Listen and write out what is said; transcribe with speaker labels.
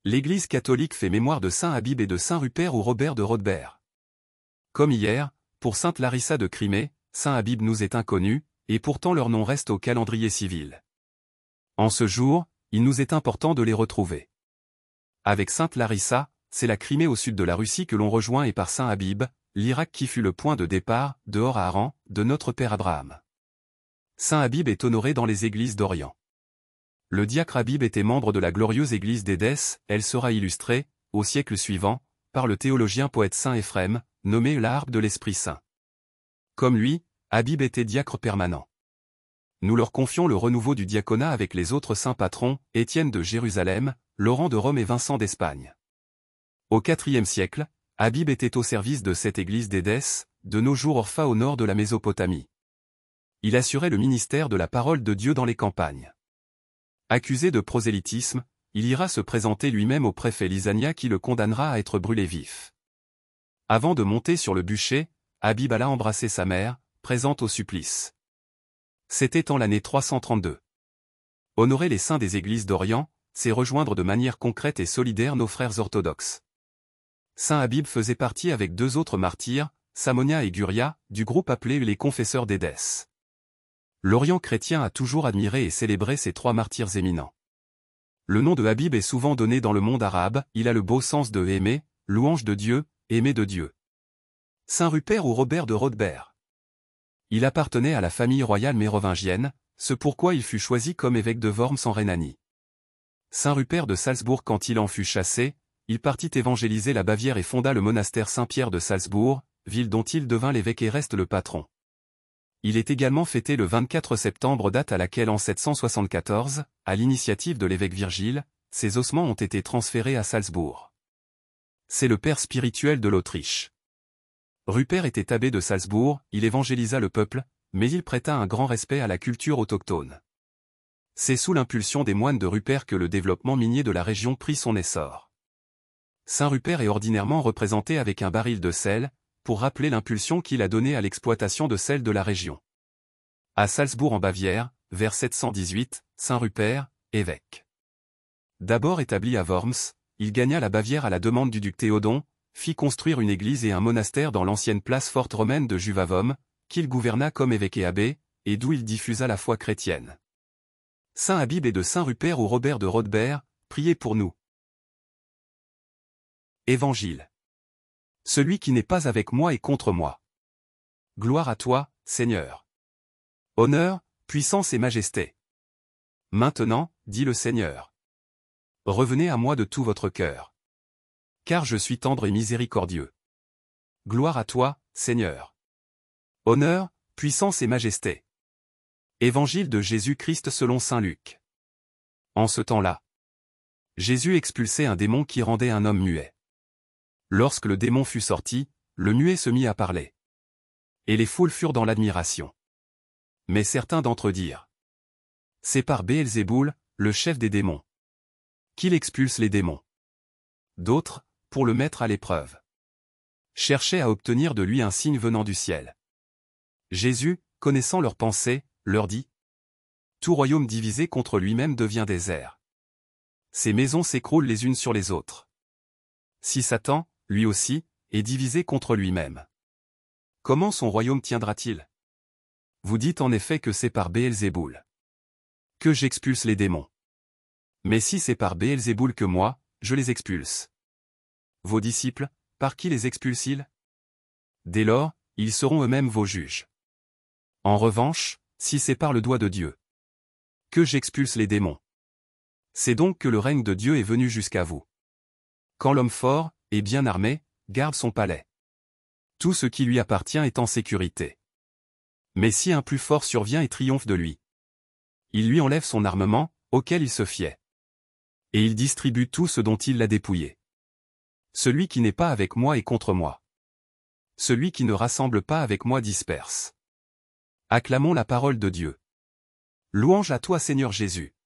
Speaker 1: L'Église catholique fait mémoire de saint Habib et de saint Rupert ou Robert de Rodbert. Comme hier, pour sainte Larissa de Crimée, saint Habib nous est inconnu, et pourtant leur nom reste au calendrier civil. En ce jour, il nous est important de les retrouver. Avec sainte Larissa, c'est la Crimée au sud de la Russie que l'on rejoint, et par saint Habib, l'Irak qui fut le point de départ, dehors à Haran, de notre père Abraham. Saint Habib est honoré dans les églises d'Orient. Le diacre Habib était membre de la glorieuse église d'Édesse, elle sera illustrée, au siècle suivant, par le théologien poète saint Éphrem, nommé la harpe de l'Esprit Saint. Comme lui, Habib était diacre permanent. Nous leur confions le renouveau du diaconat avec les autres saints patrons, Étienne de Jérusalem, Laurent de Rome et Vincent d'Espagne. Au IVe siècle, Habib était au service de cette église d'Édesse, de nos jours Orpha au nord de la Mésopotamie. Il assurait le ministère de la parole de Dieu dans les campagnes. Accusé de prosélytisme, il ira se présenter lui-même au préfet Lysania qui le condamnera à être brûlé vif. Avant de monter sur le bûcher, Habib alla embrasser sa mère, présente au supplice. C'était en l'année 332. Honorer les saints des églises d'Orient, c'est rejoindre de manière concrète et solidaire nos frères orthodoxes. Saint Habib faisait partie avec deux autres martyrs, Samonia et Guria, du groupe appelé les confesseurs d'Édesse. L'Orient chrétien a toujours admiré et célébré ces trois martyrs éminents. Le nom de Habib est souvent donné dans le monde arabe, il a le beau sens de aimer, louange de Dieu, aimé de Dieu. Saint Rupert ou Robert de Rodbert. Il appartenait à la famille royale mérovingienne, ce pourquoi il fut choisi comme évêque de Worms en Rhénanie. Saint Rupert de Salzbourg, quand il en fut chassé, il partit évangéliser la Bavière et fonda le monastère Saint-Pierre de Salzbourg, ville dont il devint l'évêque et reste le patron. Il est également fêté le 24 septembre, date à laquelle en 774, à l'initiative de l'évêque Virgile, ses ossements ont été transférés à Salzbourg. C'est le père spirituel de l'Autriche. Rupert était abbé de Salzbourg, il évangélisa le peuple, mais il prêta un grand respect à la culture autochtone. C'est sous l'impulsion des moines de Rupert que le développement minier de la région prit son essor. Saint Rupert est ordinairement représenté avec un baril de sel, pour rappeler l'impulsion qu'il a donnée à l'exploitation de sel de la région. À Salzbourg en Bavière, vers 718, Saint Rupert, évêque. D'abord établi à Worms, il gagna la Bavière à la demande du duc Théodon, fit construire une église et un monastère dans l'ancienne place forte romaine de Juvavom, qu'il gouverna comme évêque et abbé, et d'où il diffusa la foi chrétienne. Saint Habib et de Saint Rupert ou Robert de Rodbert, priez pour nous. Évangile. Celui qui n'est pas avec moi est contre moi. Gloire à toi, Seigneur. Honneur, puissance et majesté. Maintenant, dit le Seigneur. Revenez à moi de tout votre cœur. Car je suis tendre et miséricordieux. Gloire à toi, Seigneur. Honneur, puissance et majesté. Évangile de Jésus-Christ selon saint Luc. En ce temps-là, Jésus expulsait un démon qui rendait un homme muet. Lorsque le démon fut sorti, le muet se mit à parler. Et les foules furent dans l'admiration. Mais certains d'entre eux dirent: c'est par Béelzéboul, le chef des démons, qu'il expulse les démons. D'autres, pour le mettre à l'épreuve, cherchaient à obtenir de lui un signe venant du ciel. Jésus, connaissant leurs pensées, leur dit: tout royaume divisé contre lui-même devient désert. Ces maisons s'écroulent les unes sur les autres. Si Satan, lui aussi, est divisé contre lui-même, comment son royaume tiendra-t-il? Vous dites en effet que c'est par Béelzéboul que j'expulse les démons. Mais si c'est par Béelzéboul que moi, je les expulse, vos disciples, par qui les expulsent-ils? Dès lors, ils seront eux-mêmes vos juges. En revanche, si c'est par le doigt de Dieu que j'expulse les démons, c'est donc que le règne de Dieu est venu jusqu'à vous. Quand l'homme fort, et bien armé, garde son palais, tout ce qui lui appartient est en sécurité. Mais si un plus fort survient et triomphe de lui, il lui enlève son armement, auquel il se fiait, et il distribue tout ce dont il l'a dépouillé. Celui qui n'est pas avec moi est contre moi. Celui qui ne rassemble pas avec moi disperse. Acclamons la parole de Dieu. Louange à toi Seigneur Jésus.